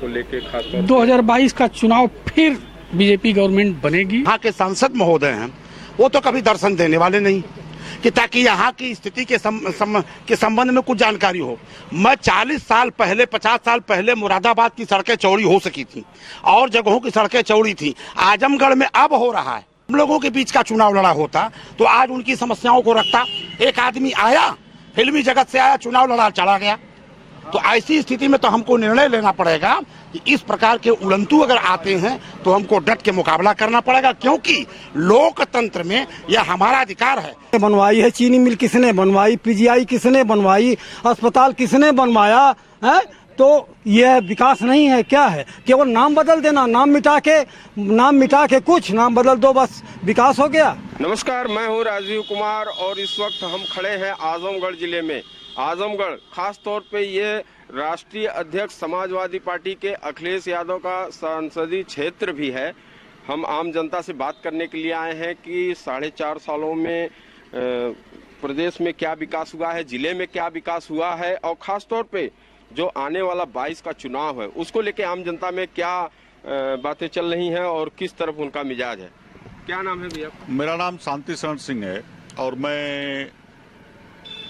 को लेके खासतौर 2022 का चुनाव फिर बीजेपी गवर्नमेंट बनेगी। यहाँ के सांसद महोदय हैं, वो तो कभी दर्शन देने वाले नहीं कि ताकि यहाँ की स्थिति के संबंध में कुछ जानकारी हो। मैं 40 साल पहले 50 साल पहले मुरादाबाद की सड़कें चौड़ी हो सकी थी और जगहों की सड़कें चौड़ी थी। आजमगढ़ में अब हो रहा है। हम लोगों के बीच का चुनाव लड़ा होता तो आज उनकी समस्याओं को रखता। एक आदमी आया, फिल्मी जगत से आया, चुनाव लड़ा, चला गया। तो ऐसी स्थिति में तो हमको निर्णय लेना पड़ेगा कि इस प्रकार के उड़ंतू अगर आते हैं तो हमको डट के मुकाबला करना पड़ेगा, क्योंकि लोकतंत्र में यह हमारा अधिकार है। बनवाई है चीनी मिल किसने बनवाई, पीजीआई किसने बनवाई, अस्पताल किसने बनवाया है? तो यह विकास नहीं है। क्या है? केवल नाम बदल देना, नाम मिटा के कुछ नाम बदल दो, बस विकास हो गया। नमस्कार, मैं हूं राजीव कुमार और इस वक्त हम खड़े हैं आजमगढ़ जिले में। आजमगढ़ खास तौर पे ये राष्ट्रीय अध्यक्ष समाजवादी पार्टी के अखिलेश यादव का संसदीय क्षेत्र भी है। हम आम जनता से बात करने के लिए आए हैं कि 4.5 सालों में प्रदेश में क्या विकास हुआ है, जिले में क्या विकास हुआ है और खास तौर पे जो आने वाला 22 का चुनाव है उसको लेके आम जनता में क्या बातें चल रही हैं और किस तरफ उनका मिजाज है। क्या नाम है भैया? मेरा नाम शांति शरण सिंह है और मैं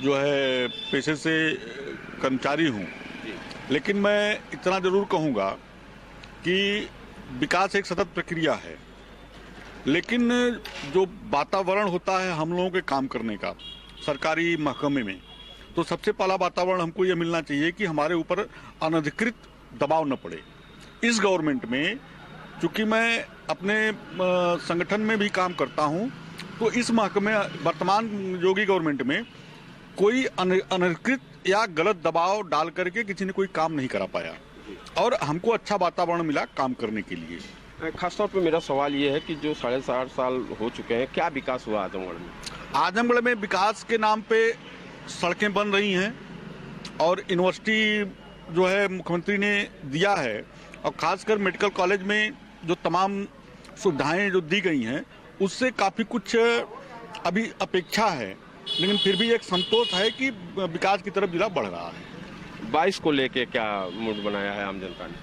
जो है पेशे से कर्मचारी हूँ, लेकिन मैं इतना जरूर कहूँगा कि विकास एक सतत प्रक्रिया है, लेकिन जो वातावरण होता है हम लोगों के काम करने का सरकारी महकमे में, तो सबसे पहला वातावरण हमको ये मिलना चाहिए कि हमारे ऊपर अनधिकृत दबाव न पड़े। इस गवर्नमेंट में चूंकि मैं अपने संगठन में भी काम करता हूँ, तो इस महकमे वर्तमान योगी गवर्नमेंट में कोई अनधिकृत या गलत दबाव डाल करके किसी ने कोई काम नहीं करा पाया और हमको अच्छा वातावरण मिला काम करने के लिए। खासतौर पे मेरा सवाल ये है कि जो 4.5 साल हो चुके हैं, क्या विकास हुआ आजमगढ़ में? आजमगढ़ में विकास के नाम पे सड़कें बन रही हैं और यूनिवर्सिटी जो है मुख्यमंत्री ने दिया है और खासकर मेडिकल कॉलेज में जो तमाम सुविधाएं जो दी गई हैं उससे काफ़ी कुछ अभी अपेक्षा है, लेकिन फिर भी एक संतोष है कि विकास की तरफ जिला बढ़ रहा है। 22 को लेके क्या मूड बनाया है आम जनता ने?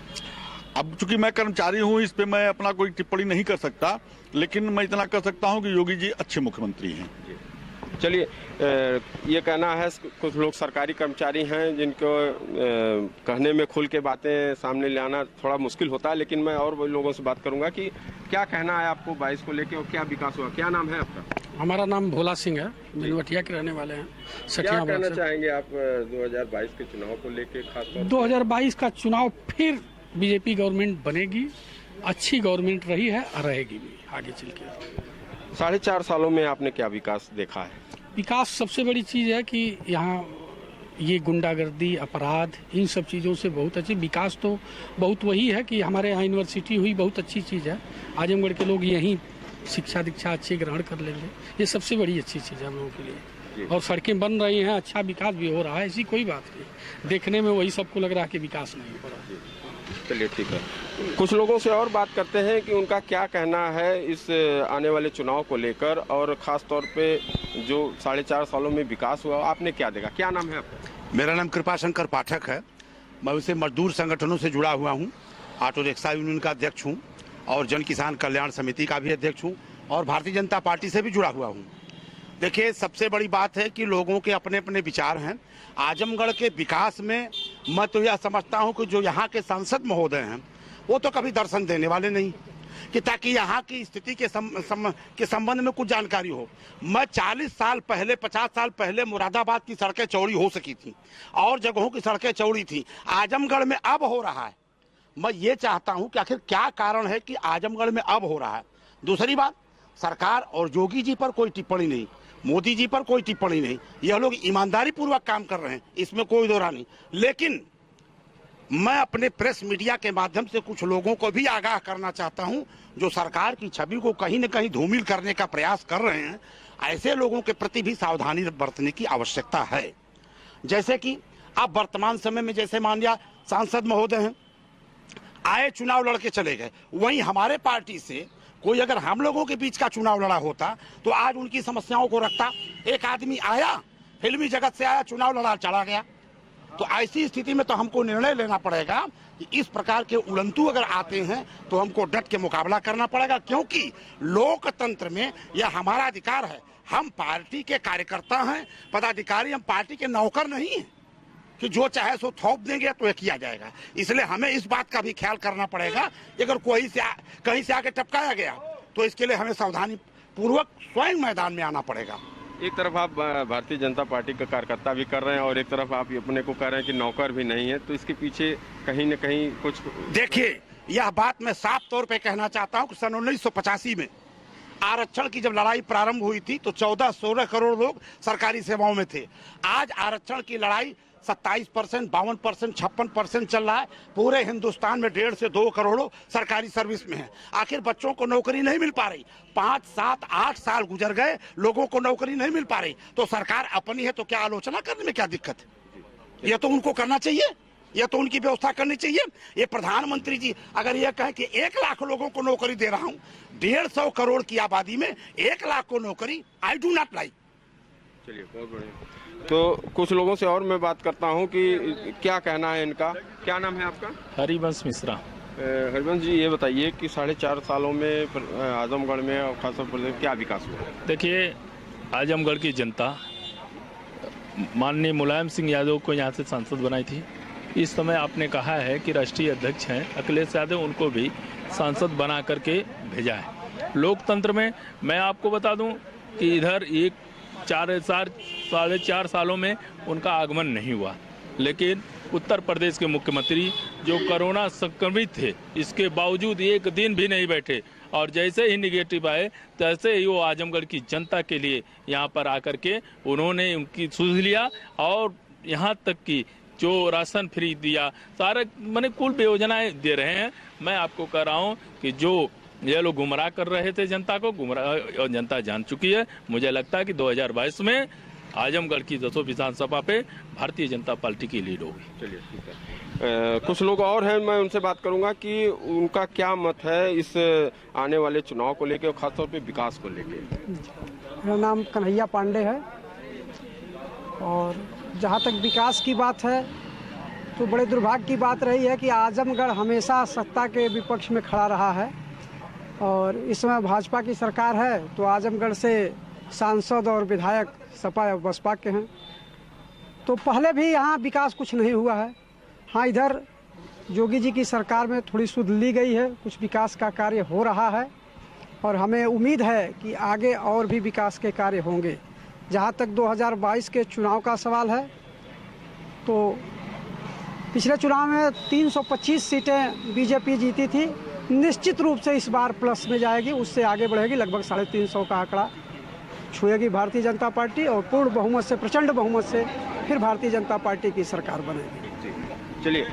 अब चूंकि मैं कर्मचारी हूं, इस पे मैं अपना कोई टिप्पणी नहीं कर सकता, लेकिन मैं इतना कर सकता हूं कि योगी जी अच्छे मुख्यमंत्री हैं। चलिए, ये कहना है कुछ लोग सरकारी कर्मचारी हैं जिनको कहने में खुल के बातें सामने ले आना थोड़ा मुश्किल होता है, लेकिन मैं और वही लोगों से बात करूंगा कि क्या कहना है आपको 22 को लेके और क्या विकास हुआ। क्या नाम है आपका? हमारा नाम भोला सिंह है, मिलवटिया के रहने वाले हैं। क्या कहना चाहेंगे आप 2022 के चुनाव को लेके? खासतौर 2022 का चुनाव फिर बीजेपी गवर्नमेंट बनेगी, अच्छी गवर्नमेंट रही है और रहेगी भी आगे चल के। 4.5 सालों में आपने क्या विकास देखा है? विकास सबसे बड़ी चीज़ है कि यहाँ ये गुंडागर्दी, अपराध, इन सब चीज़ों से बहुत अच्छी विकास तो बहुत वही है कि हमारे यहाँ यूनिवर्सिटी हुई, बहुत अच्छी चीज़ है। आजमगढ़ के लोग यहीं शिक्षा दीक्षा अच्छी ग्रहण कर लेंगे, ये सबसे बड़ी अच्छी चीज़ है हम लोगों के लिए। और सड़कें बन रही हैं, अच्छा विकास भी हो रहा है, ऐसी कोई बात नहीं। देखने में वही सबको लग रहा है कि विकास नहीं हो रहा है। चलिए ठीक है, कुछ लोगों से और बात करते हैं कि उनका क्या कहना है इस आने वाले चुनाव को लेकर और ख़ास तौर पे जो 4.5 सालों में विकास हुआ आपने क्या देखा। क्या नाम है आपका? मेरा नाम कृपाशंकर पाठक है। मैं उसे मजदूर संगठनों से जुड़ा हुआ हूँ। ऑटो रिक्शा यूनियन का अध्यक्ष हूँ और जन किसान कल्याण समिति का भी अध्यक्ष हूँ और भारतीय जनता पार्टी से भी जुड़ा हुआ हूँ। देखिए, सबसे बड़ी बात है कि लोगों के अपने अपने विचार हैं। आजमगढ़ के विकास में मैं तो यह समझता हूं कि जो यहाँ के सांसद महोदय हैं वो तो कभी दर्शन देने वाले नहीं कि ताकि यहाँ की स्थिति के संबंध में कुछ जानकारी हो। मैं 40 साल पहले 50 साल पहले मुरादाबाद की सड़कें चौड़ी हो सकी थी और जगहों की सड़कें चौड़ी थी। आजमगढ़ में अब हो रहा है। मैं ये चाहता हूँ कि आखिर क्या कारण है कि आजमगढ़ में अब हो रहा है। दूसरी बात, सरकार और योगी जी पर कोई टिप्पणी नहीं, मोदी जी पर कोई टिप्पणी नहीं। यह लोग ईमानदारी पूर्वक काम कर रहे हैं, इसमें कोई दो राय नहीं। लेकिन मैं अपने प्रेस मीडिया के माध्यम से कुछ लोगों को भी आगाह करना चाहता हूं जो सरकार की छवि को कहीं न कहीं धूमिल करने का प्रयास कर रहे हैं। ऐसे लोगों के प्रति भी सावधानी बरतने की आवश्यकता है। जैसे कि आप वर्तमान समय में जैसे मान लिया सांसद महोदय हैं, आए चुनाव लड़के चले गए, वहीं हमारे पार्टी से कोई अगर हम लोगों के बीच का चुनाव लड़ा होता तो आज उनकी समस्याओं को रखता। एक आदमी आया, फिल्मी जगत से आया, चुनाव लड़ा, चला गया। तो ऐसी स्थिति में तो हमको निर्णय लेना पड़ेगा कि इस प्रकार के उड़ंतू अगर आते हैं तो हमको डट के मुकाबला करना पड़ेगा, क्योंकि लोकतंत्र में यह हमारा अधिकार है। हम पार्टी के कार्यकर्ता हैं, पदाधिकारी, हम पार्टी के नौकर नहीं हैं कि जो चाहे सो थोप देंगे तो ये किया जाएगा। इसलिए हमें इस बात का भी ख्याल करना पड़ेगा कि अगर कहीं से आके टपकाया गया तो इसके लिए हमें सावधानी पूर्वक स्वयं मैदान में आना पड़ेगा। एक तरफ आप भारतीय जनता पार्टी का कार्यकर्ता भी कर रहे हैं और एक तरफ आप अपने को कह रहे हैं कि नौकर भी नहीं है, तो इसके पीछे कहीं न कहीं कुछ। देखिए, यह बात मैं साफ तौर पे कहना चाहता हूं कि सन 1985 में आरक्षण की जब लड़ाई प्रारंभ हुई थी तो 14-16 करोड़ लोग सरकारी सेवाओं में थे। आज आरक्षण की लड़ाई 27%, 52%, 56% चल रहा है। पूरे हिंदुस्तान में 1.5 से 2 करोड़ सरकारी सर्विस में है। आखिर बच्चों को नौकरी नहीं मिल पा रही, 5, 7, 8 साल गुजर गए, लोगों को नौकरी नहीं मिल पा रही, तो सरकार अपनी है तो क्या आलोचना करने में क्या दिक्कत है? यह तो उनको करना चाहिए, यह तो उनकी व्यवस्था करनी चाहिए। ये प्रधानमंत्री जी अगर यह कहे कि 1 लाख लोगों को नौकरी दे रहा हूं, 150 करोड़ की आबादी में 1 लाख को नौकरी, आई डू नॉट लाइक। चलिए, बहुत बढ़िया। तो कुछ लोगों से और मैं बात करता हूं कि क्या कहना है इनका। क्या नाम है आपका? हरिवंश मिश्रा। हरिवंश जी, ये बताइए कि 4.5 सालों में आजमगढ़ में और खासतौर पर क्या विकास हुआ? देखिए, आजमगढ़ की जनता माननीय मुलायम सिंह यादव को यहाँ से सांसद बनाई थी। इस समय आपने कहा है कि राष्ट्रीय अध्यक्ष हैं अखिलेश यादव, उनको भी सांसद बना करके भेजा है। लोकतंत्र में मैं आपको बता दूं कि इधर 4.5 सालों में उनका आगमन नहीं हुआ, लेकिन उत्तर प्रदेश के मुख्यमंत्री जो कोरोना संक्रमित थे, इसके बावजूद एक दिन भी नहीं बैठे और जैसे ही निगेटिव आए तैसे ही वो आजमगढ़ की जनता के लिए यहाँ पर आकर के उन्होंने उनकी सूझ लिया और यहाँ तक कि जो राशन फ्री दिया, सारे मैंने कुल योजनाएं दे रहे हैं। मैं आपको कह रहा हूँ कि जो ये लोग गुमराह कर रहे थे जनता को, गुमराह जनता जान चुकी है। मुझे लगता है कि 2022 में आजमगढ़ की 10 विधानसभा पे भारतीय जनता पार्टी की लीड होगी। चलिए, ठीक है। कुछ लोग और हैं, मैं उनसे बात करूंगा कि उनका क्या मत है इस आने वाले चुनाव को लेके और खासतौर पे विकास को लेके। मेरा नाम कन्हैया पांडे है और जहाँ तक विकास की बात है तो बड़े दुर्भाग्य की बात रही है कि आजमगढ़ हमेशा सत्ता के विपक्ष में खड़ा रहा है और इस समय भाजपा की सरकार है तो आजमगढ़ से सांसद और विधायक सपा या बसपा के हैं। तो पहले भी यहाँ विकास कुछ नहीं हुआ है। हाँ, इधर योगी जी की सरकार में थोड़ी सुध ली गई है, कुछ विकास का कार्य हो रहा है और हमें उम्मीद है कि आगे और भी विकास के कार्य होंगे। जहाँ तक 2022 के चुनाव का सवाल है तो पिछले चुनाव में 325 सीटें बीजेपी जीती थी। निश्चित रूप से इस बार प्लस में जाएगी, उससे आगे बढ़ेगी, लगभग 350 का आंकड़ा छुएगी भारतीय जनता पार्टी और पूर्ण बहुमत से, प्रचंड बहुमत से फिर भारतीय जनता पार्टी की सरकार बनेगी। चलिए,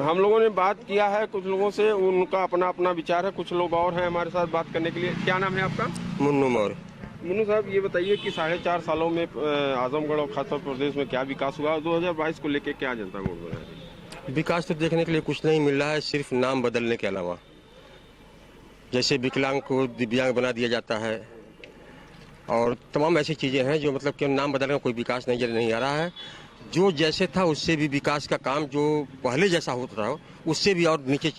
हम लोगों ने बात किया है कुछ लोगों से, उनका अपना अपना विचार है। कुछ लोग और हैं हमारे साथ बात करने के लिए। क्या नाम है आपका? मुन्नू मौर्य। मुन्नू साहब, ये बताइए कि 4.5 सालों में आजमगढ़ और खासतौर प्रदेश में क्या विकास हुआ, 2022 को लेके क्या जनता वोट बना रही है? विकास तो देखने के लिए कुछ नहीं मिल रहा है, सिर्फ नाम बदलने के अलावा। जैसे विकलांग को दिव्यांग बना दिया जाता है और तमाम ऐसी चीज़ें हैं जो मतलब कि नाम बदलने का कोई विकास नजर नहीं आ रहा है। जो जैसे था उससे भी विकास का काम जो पहले जैसा होता था उससे भी और नीचे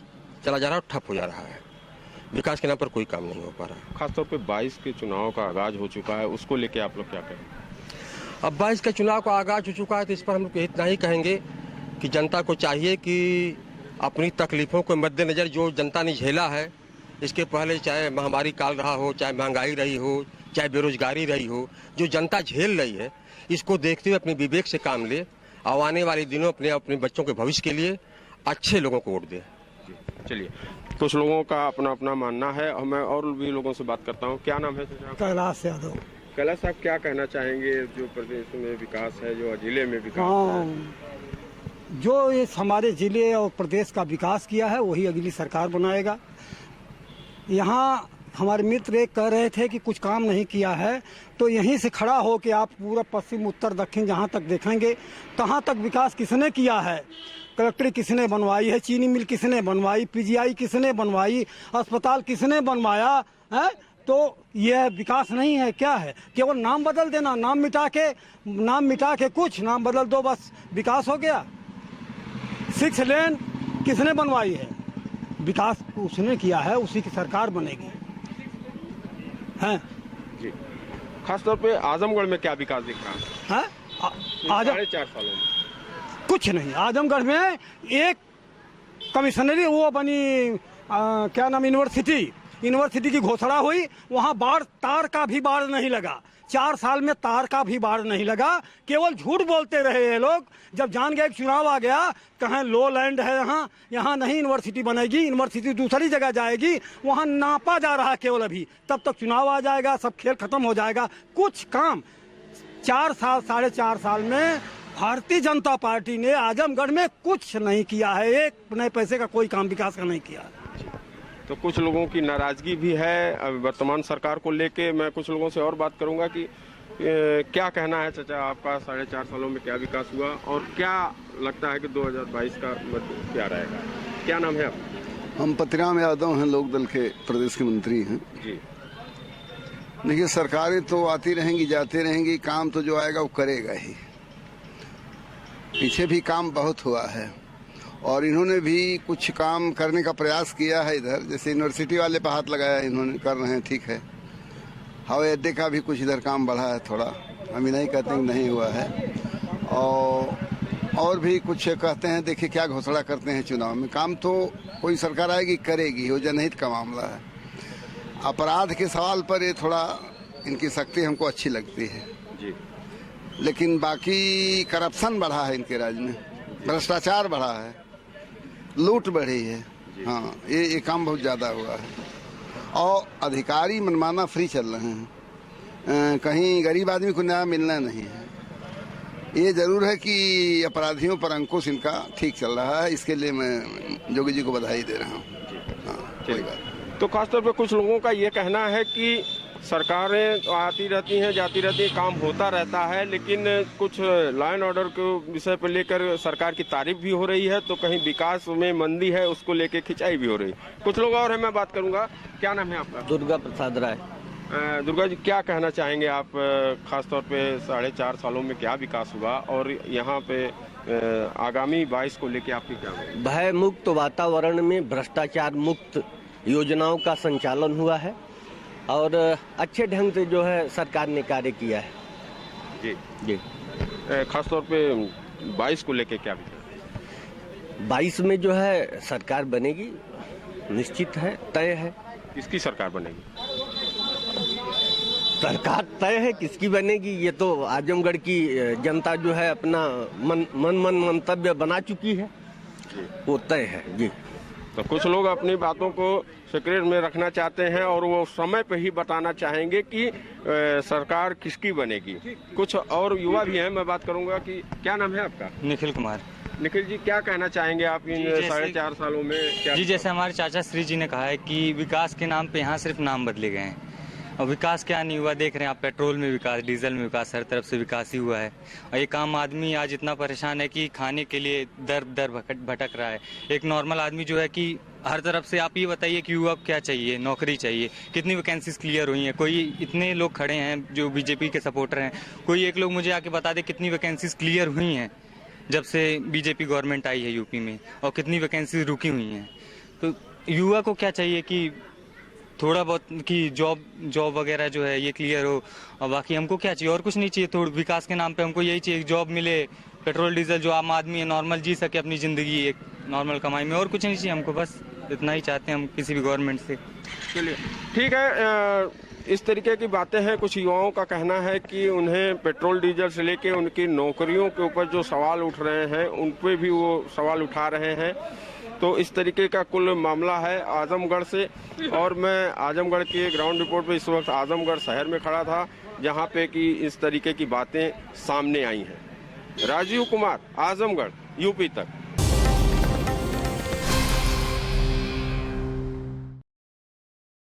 चला जा रहा है और ठप हो जा रहा है। विकास के नाम पर कोई काम नहीं हो पा रहा। खासतौर पे 22 के चुनाव का आगाज हो चुका है, उसको लेके आप लोग क्या कहें? अब 22 का चुनाव का आगाज हो चुका है तो इस पर हम लोग इतना ही कहेंगे कि जनता को चाहिए कि अपनी तकलीफों को मद्देनजर जो जनता ने झेला है, इसके पहले चाहे महामारी काल रहा हो, चाहे महंगाई रही हो, चाहे बेरोजगारी रही हो, जो जनता झेल रही है, इसको देखते हुए अपने विवेक से काम ले और आने वाले दिनों अपने बच्चों के भविष्य के लिए अच्छे लोगों को वोट दे। चलिए, कुछ लोगों का अपना अपना मानना है, मैं और भी लोगों से बात करता हूँ। क्या नाम है? कैलाश यादव। कैलाश साहब, क्या कहना चाहेंगे जो प्रदेश में विकास है, जो जिले में विकास है? जो इस हमारे जिले और प्रदेश का विकास किया है वही अगली सरकार बनाएगा। यहाँ हमारे मित्र एक कह रहे थे कि कुछ काम नहीं किया है, तो यहीं से खड़ा हो कि आप पूरा पश्चिम उत्तर दक्षिण जहाँ तक देखेंगे कहाँ तक विकास किसने किया है। कलेक्ट्री किसने बनवाई है, चीनी मिल किसने बनवाई, पीजीआई किसने बनवाई, अस्पताल किसने बनवाया है? तो यह विकास नहीं है, क्या है? केवल नाम बदल देना, नाम मिटा के कुछ नाम बदल दो, बस विकास हो गया। 6 लेन किसने बनवाई है? विकास उसने किया है, उसी की सरकार बनेगी हैं। जी, खासतौर पे आजमगढ़ में क्या विकास दिख रहा है? आजम 4.5 सालों में कुछ नहीं। आजमगढ़ में एक कमिश्नरी वो बनी, क्या नाम, यूनिवर्सिटी की घोषणा हुई, वहां तार का भी बाढ़ नहीं लगा। 4 साल में तार का भी बाढ़ नहीं लगा। केवल झूठ बोलते रहे ये लोग। जब जान गए चुनाव आ गया, कहें लो लैंड है, यहाँ नहीं यूनिवर्सिटी बनेगी, यूनिवर्सिटी दूसरी जगह जाएगी, वहाँ नापा जा रहा है केवल अभी। तब तक चुनाव आ जाएगा, सब खेल खत्म हो जाएगा। कुछ काम 4 साल 4.5 साल में भारतीय जनता पार्टी ने आजमगढ़ में कुछ नहीं किया है। एक नए पैसे का कोई काम विकास का नहीं किया है। तो कुछ लोगों की नाराजगी भी है वर्तमान सरकार को लेके। मैं कुछ लोगों से और बात करूंगा कि क्या कहना है चाचा आपका, 4.5 सालों में क्या विकास हुआ और क्या लगता है कि 2022 का मत क्या रहेगा? क्या नाम है आपका? हम पतिराम यादव हैं, लोक दल के प्रदेश के मंत्री हैं जी। देखिए, सरकारें तो आती रहेंगी जाती रहेंगी, काम तो जो आएगा वो करेगा ही। पीछे भी काम बहुत हुआ है और इन्होंने भी कुछ काम करने का प्रयास किया है इधर। जैसे यूनिवर्सिटी वाले पे हाथ लगाया, इन्होंने कर रहे हैं, ठीक है। हवाई अड्डे का भी कुछ इधर काम बढ़ा है थोड़ा, हम ही नहीं कहते हैं नहीं हुआ है। और भी कुछ कहते हैं, देखिए क्या घोषणा करते हैं चुनाव में। काम तो कोई सरकार आएगी करेगी, वो जनहित का मामला है। अपराध के सवाल पर ये थोड़ा इनकी सख्ती हमको अच्छी लगती है जी। लेकिन बाकी करप्शन बढ़ा है इनके राज्य में, भ्रष्टाचार बढ़ा है, लूट बढ़ी है। हाँ, ये काम बहुत ज़्यादा हुआ है और अधिकारी मनमाना फ्री चल रहे हैं। कहीं गरीब आदमी को न्याय मिलना नहीं है। ये जरूर है कि अपराधियों पर अंकुश इनका ठीक चल रहा है। इसके लिए मैं जोगी जी को बधाई दे रहा हूँ। हाँ, कोई बात। तो खासतौर पे कुछ लोगों का ये कहना है कि सरकारें आती रहती हैं जाती रहती हैं, काम होता रहता है, लेकिन कुछ लॉ एंड ऑर्डर के विषय पर लेकर सरकार की तारीफ भी हो रही है, तो कहीं विकास में मंदी है उसको लेकर खिंचाई भी हो रही है। कुछ लोग और हैं, मैं बात करूंगा। क्या नाम है आपका? दुर्गा प्रसाद राय। दुर्गा जी, क्या कहना चाहेंगे आप, खासतौर पे 4.5 सालों में क्या विकास हुआ और यहाँ पे आगामी 22 को लेके आपकी क्या? भय मुक्त वातावरण में भ्रष्टाचार मुक्त योजनाओं का संचालन हुआ है और अच्छे ढंग से जो है सरकार ने कार्य किया है। जी जी। खासतौर पे 22 को लेके क्या विचार? 22 में जो है सरकार बनेगी, निश्चित है, तय है। किसकी सरकार बनेगी? सरकार तय है किसकी बनेगी, ये तो आजमगढ़ की जनता जो है अपना मन मंतव्य बना चुकी है, वो तय है जी। तो कुछ लोग अपनी बातों को सीक्रेट में रखना चाहते हैं और वो समय पे ही बताना चाहेंगे कि सरकार किसकी बनेगी। कुछ और युवा भी हैं, मैं बात करूंगा कि क्या नाम है आपका? निखिल कुमार। निखिल जी, क्या कहना चाहेंगे आप इन 4.5 सालों में क्या? जी, जैसे हमारे चाचा श्री जी ने कहा है कि विकास के नाम पे यहाँ सिर्फ नाम बदले गए हैं और विकास क्या नहीं हुआ। देख रहे हैं आप, पेट्रोल में विकास, डीजल में विकास, हर तरफ से विकास ही हुआ है। और एक आम आदमी आज इतना परेशान है कि खाने के लिए दर भटक रहा है। एक नॉर्मल आदमी जो है कि हर तरफ से, आप ये बताइए कि युवा क्या चाहिए, नौकरी चाहिए, कितनी वैकेंसीज क्लियर हुई हैं? कोई इतने लोग खड़े हैं जो बीजेपी के सपोर्टर हैं, कोई एक लोग मुझे आके बता दे कितनी वैकेंसीज क्लियर हुई हैं जब से बीजेपी गवर्नमेंट आई है यूपी में, और कितनी वैकेंसीज रुकी हुई हैं। तो युवा को क्या चाहिए कि थोड़ा बहुत कि जॉब वगैरह जो है ये क्लियर हो, और बाकी हमको क्या चाहिए? और कुछ नहीं चाहिए। थोड़ा विकास के नाम पे हमको यही चाहिए, जॉब मिले, पेट्रोल डीजल जो आम आदमी है नॉर्मल जी सके अपनी ज़िंदगी एक नॉर्मल कमाई में, और कुछ नहीं चाहिए हमको। बस इतना ही चाहते हैं हम किसी भी गवर्नमेंट से। चलिए ठीक है। इस तरीके की बातें हैं। कुछ युवाओं का कहना है कि उन्हें पेट्रोल डीजल से लेके उनकी नौकरियों के ऊपर जो सवाल उठ रहे हैं उन पे भी वो सवाल उठा रहे हैं। तो इस तरीके का कुल मामला है आजमगढ़ से। और मैं आजमगढ़ के ग्राउंड रिपोर्ट पे इस वक्त आजमगढ़ शहर में खड़ा था, जहां पे कि इस तरीके की बातें सामने आई हैं। राजीव कुमार, आजमगढ़, यूपी तक।